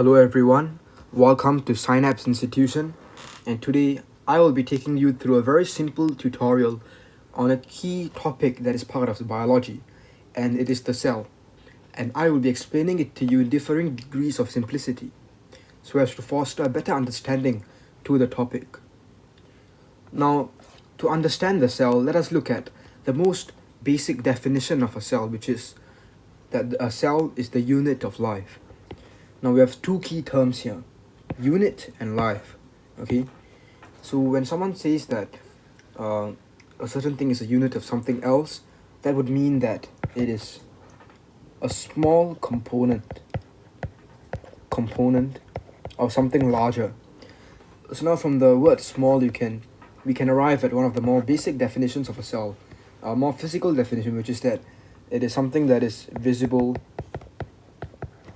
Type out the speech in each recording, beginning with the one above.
Hello everyone, welcome to Synapse Institution, and today I will be taking you through a very simple tutorial on a key topic that is part of biology, and it is the cell. And I will be explaining it to you in differing degrees of simplicity so as to foster a better understanding to the topic. Now, to understand the cell, let us look at the most basic definition of a cell, which is that a cell is the unit of life. Now we have two key terms here, unit and life. Okay, so when someone says that a certain thing is a unit of something else, that would mean that it is a small component of something larger. So now from the word small, we can arrive at one of the more basic definitions of a cell, a more physical definition, which is that it is something that is visible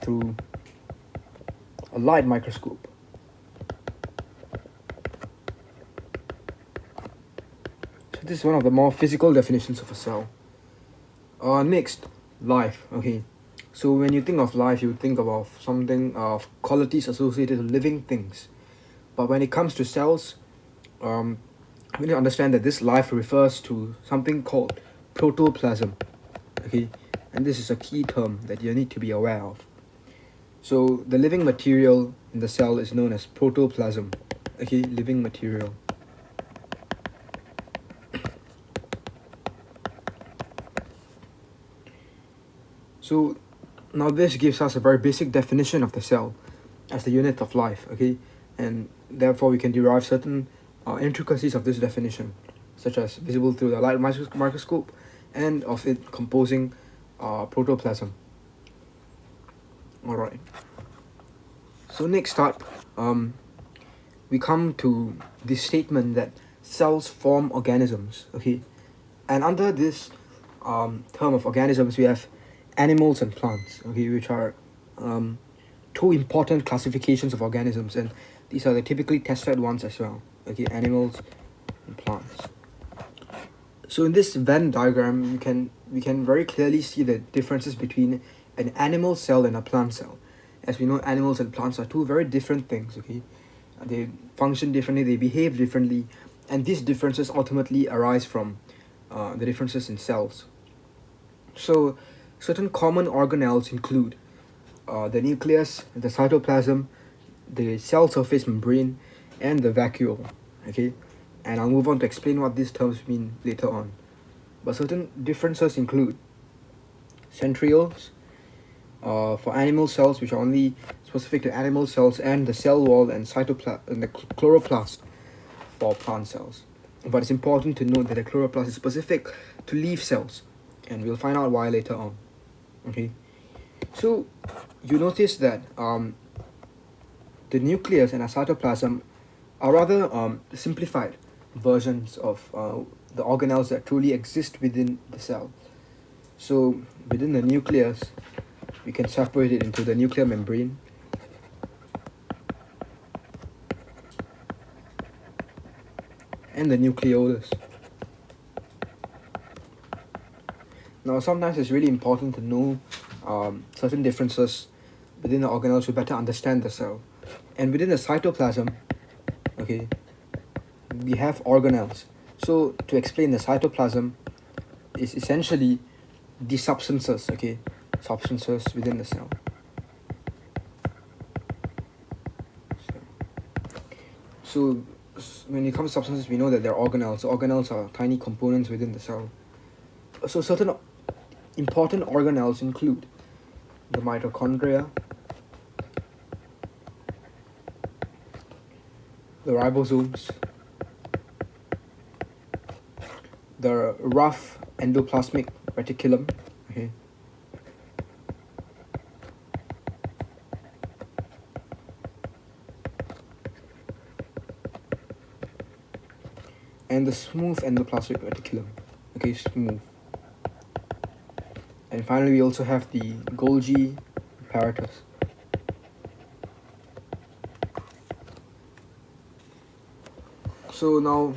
through a light microscope. So this is one of the more physical definitions of a cell. Next, life. Okay, so when you think of life, you think about something of qualities associated with living things. But when it comes to cells, we need to understand that this life refers to something called protoplasm. Okay, and this is a key term that you need to be aware of. So the living material in the cell is known as protoplasm. Okay, living material. So now this gives us a very basic definition of the cell as the unit of life. Okay, and therefore we can derive certain intricacies of this definition, such as visible through the light microscope and of it composing protoplasm. Alright. So next up, we come to this statement that cells form organisms. Okay, and under this term of organisms, we have animals and plants. Okay, which are two important classifications of organisms, and these are the typically tested ones as well. Okay, animals and plants. So in this Venn diagram, we can very clearly see the differences between an animal cell and a plant cell. As we know, animals and plants are two very different things. Okay, they function differently, they behave differently, and these differences ultimately arise from the differences in cells. So certain common organelles include the nucleus, the cytoplasm, the cell surface membrane, and the vacuole. Okay, and I'll move on to explain what these terms mean later on. But certain differences include centrioles for animal cells, which are only specific to animal cells, and the cell wall and and the chloroplast for plant cells. But it's important to note that the chloroplast is specific to leaf cells, and we'll find out why later on. Okay, so you notice that the nucleus and the cytoplasm are rather simplified versions of the organelles that truly exist within the cell. So within the nucleus, we can separate it into the nuclear membrane, and the nucleolus. Now sometimes it's really important to know certain differences within the organelles to better understand the cell. And within the cytoplasm, okay, we have organelles. So to explain, the cytoplasm is essentially the substances, okay, substances within the cell. So when it comes to substances, we know that they're organelles. Organelles are tiny components within the cell. So certain important organelles include the mitochondria, the ribosomes, the rough endoplasmic reticulum, okay, and the smooth endoplasmic reticulum, okay, smooth. And finally, we also have the Golgi apparatus. So now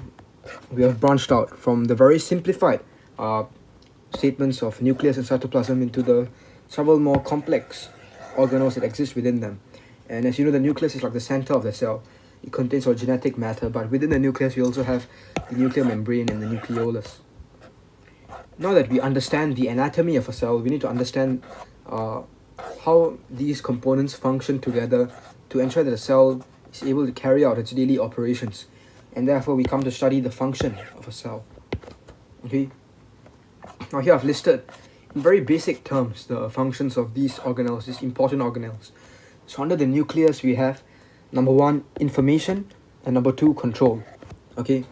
we have branched out from the very simplified statements of nucleus and cytoplasm into the several more complex organelles that exist within them. And as you know, the nucleus is like the center of the cell. It contains all genetic matter, but within the nucleus we also have the nuclear membrane and the nucleolus. Now that we understand the anatomy of a cell, we need to understand how these components function together to ensure that the cell is able to carry out its daily operations. And therefore we come to study the function of a cell. Okay. Now here I've listed in very basic terms the functions of these organelles, these important organelles. So under the nucleus we have number 1, information, and number 2, control. Okay.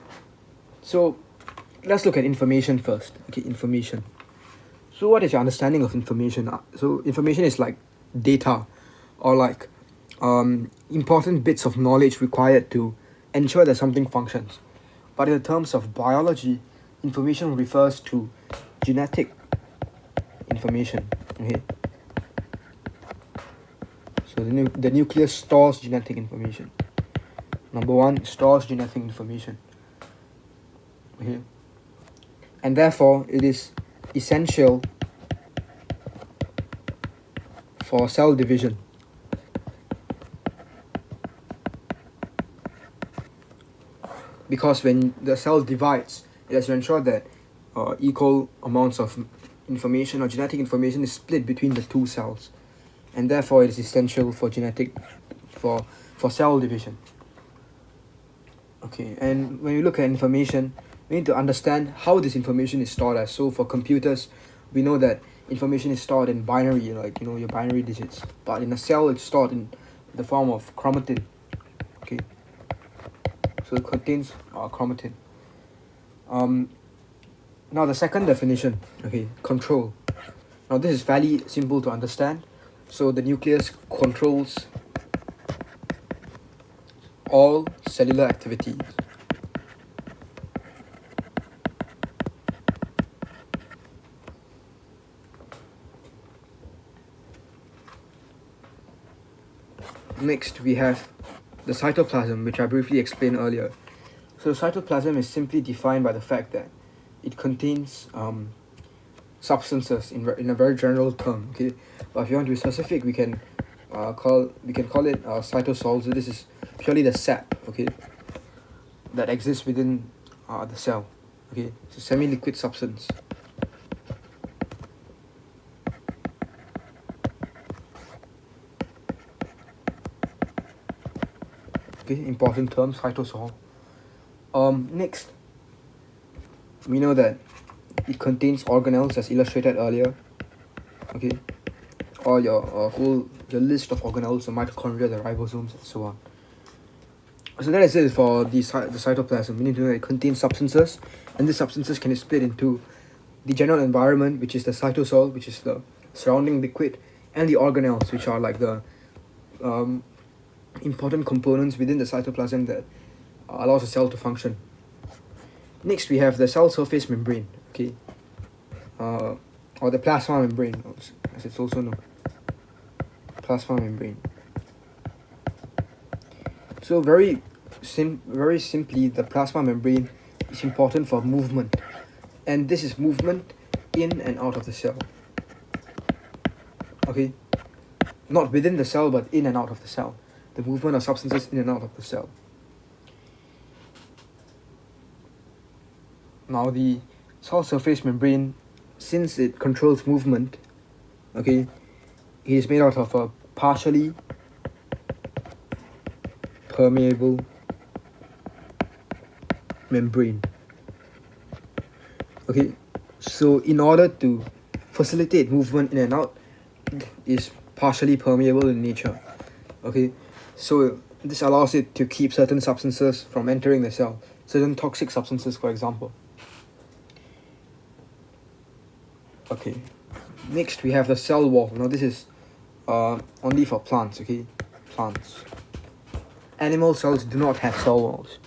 So let's look at information first. Okay, information. So what is your understanding of information? So information is like data, or like important bits of knowledge required to ensure that something functions. But in terms of biology, information refers to genetic information. Okay. So the nucleus stores genetic information. Number 1, stores genetic information. Okay. And therefore it is essential for cell division. Because when the cell divides, it has to ensure that equal amounts of information or genetic information is split between the two cells, and therefore it is essential for for cell division. Okay, and when you look at information, we need to understand how this information is stored as. So for computers, we know that information is stored in binary, like your binary digits, but in a cell it's stored in the form of chromatin. Okay, so it contains chromatin. Now the second definition, okay, control. Now this is fairly simple to understand. So the nucleus controls all cellular activities. Next we have the cytoplasm, which I briefly explained earlier. So the cytoplasm is simply defined by the fact that it contains substances in a very general term. Okay, but if you want to be specific, we can call it cytosol. So this is purely the sap, okay, that exists within the cell. Okay, it's a semi-liquid substance. Okay, important term, cytosol. Next, we know that it contains organelles as illustrated earlier. Okay, all your list of organelles, the mitochondria, the ribosomes, and so on. So that is it for the cytoplasm. We need to know that it contains substances, and these substances can be split into the general environment, which is the cytosol, which is the surrounding liquid, and the organelles, which are like the important components within the cytoplasm that allows the cell to function. Next, we have the cell surface membrane, okay, or the plasma membrane, as it's also known. Plasma membrane. So very simply, the plasma membrane is important for movement, and this is movement in and out of the cell. Okay, not within the cell, but in and out of the cell. The movement of substances in and out of the cell. Now the cell surface membrane, since it controls movement, okay, it is made out of a partially permeable membrane. Okay, so in order to facilitate movement in and out, it is partially permeable in nature. Okay, so this allows it to keep certain substances from entering the cell, certain toxic substances, for example. Okay, next we have the cell wall. Now this is only for plants. Okay, plants. Animal cells do not have cell walls.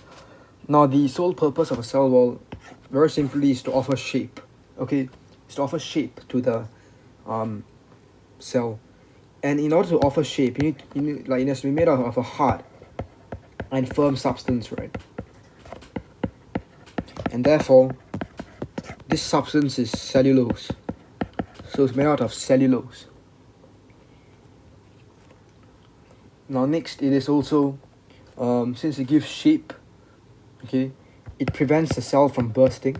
Now the sole purpose of a cell wall, very simply, is to offer shape. Okay, it's to offer shape to the cell, and in order to offer shape, you need like it has to be made out of a hard and firm substance, right? And therefore, this substance is cellulose. So it's made out of cellulose. Now next, it is also, since it gives shape, okay, it prevents the cell from bursting.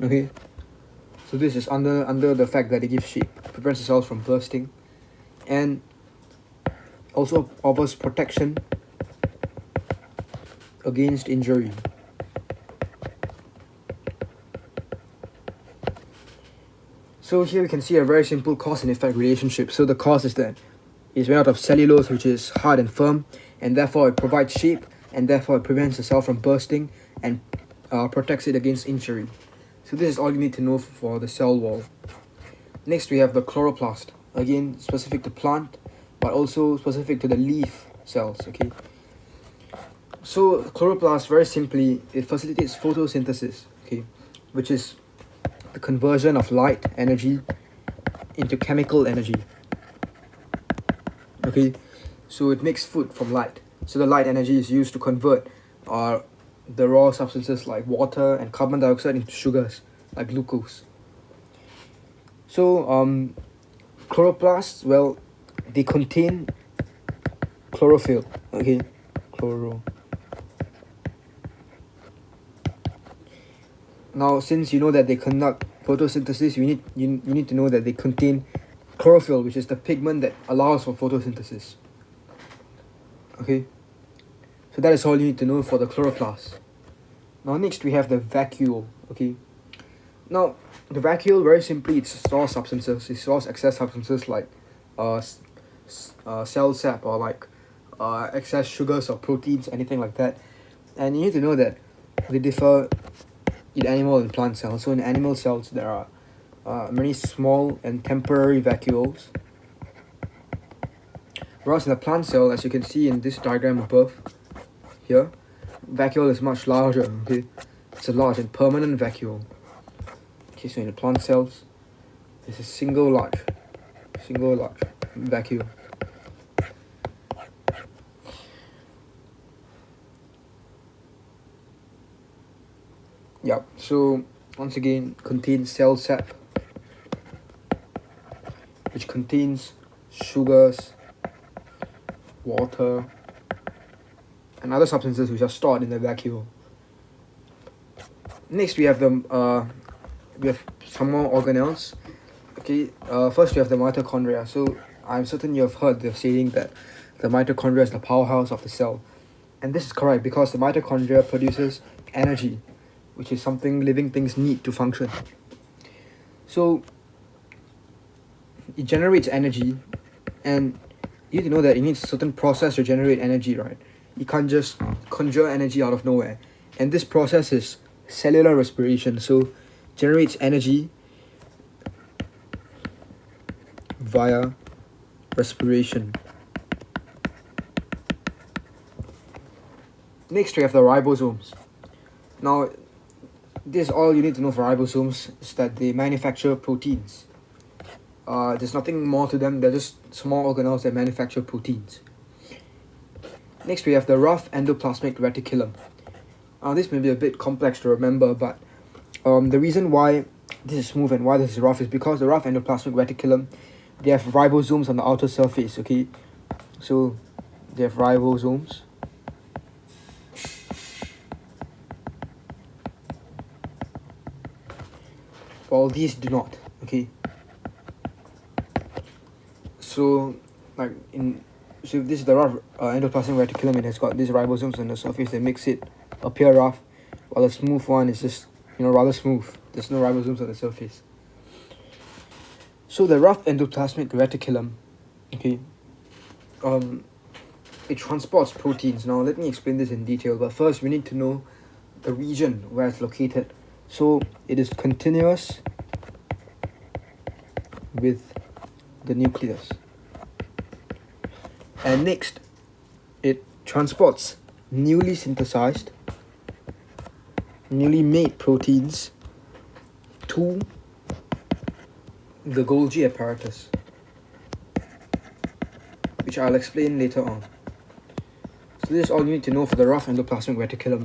Okay, so this is under the fact that it gives shape, prevents the cells from bursting, and also offers protection against injury. So here we can see a very simple cause and effect relationship. So the cause is that it's made out of cellulose, which is hard and firm, and therefore it provides shape, and therefore it prevents the cell from bursting and protects it against injury. So this is all you need to know for the cell wall. Next we have the chloroplast, again specific to plant, but also specific to the leaf cells. Okay. So chloroplast, very simply, it facilitates photosynthesis, okay, which is the conversion of light energy into chemical energy. Okay, so it makes food from light. So the light energy is used to convert the raw substances like water and carbon dioxide into sugars like glucose. So chloroplasts, well, they contain chlorophyll. Okay, chloro. Now, since you know that they conduct photosynthesis, you need to know that they contain chlorophyll, which is the pigment that allows for photosynthesis. Okay, so that is all you need to know for the chloroplast. Now next we have the vacuole. Okay, now the vacuole, very simply, it stores substances. It stores excess substances like cell sap, or like excess sugars or proteins, anything like that. And you need to know that they differ in animal and plant cells. So in animal cells, there are many small and temporary vacuoles, whereas in the plant cell, as you can see in this diagram above here, vacuole is much larger. Okay, it's a large and permanent vacuole. Okay, so in the plant cells, it's a single large vacuole. Yep, so once again, contains cell sap, which contains sugars, water, and other substances which are stored in the vacuole. Next we have some more organelles. Okay, first we have the mitochondria. So I'm certain you have heard the saying that the mitochondria is the powerhouse of the cell, and this is correct because the mitochondria produces energy, which is something living things need to function. So it generates energy, and you need to know that it needs a certain process to generate energy, right? You can't just conjure energy out of nowhere. And this process is cellular respiration. So generates energy via respiration. Next we have the ribosomes. Now this is all you need to know for ribosomes, is that they manufacture proteins. There's nothing more to them. They're just small organelles that manufacture proteins. Next we have the rough endoplasmic reticulum. This may be a bit complex to remember, but the reason why this is smooth and why this is rough is because the rough endoplasmic reticulum, they have ribosomes on the outer surface. Okay, so they have ribosomes. While these do not. Okay, so if this is the rough endoplasmic reticulum, it has got these ribosomes on the surface that makes it appear rough, while the smooth one is just rather smooth. There's no ribosomes on the surface. So the rough endoplasmic reticulum, okay, it transports proteins. Now let me explain this in detail, but first we need to know the region where it's located. So it is continuous with the nucleus. And next, it transports newly synthesized, newly made proteins to the Golgi apparatus, which I'll explain later on. So this is all you need to know for the rough endoplasmic reticulum.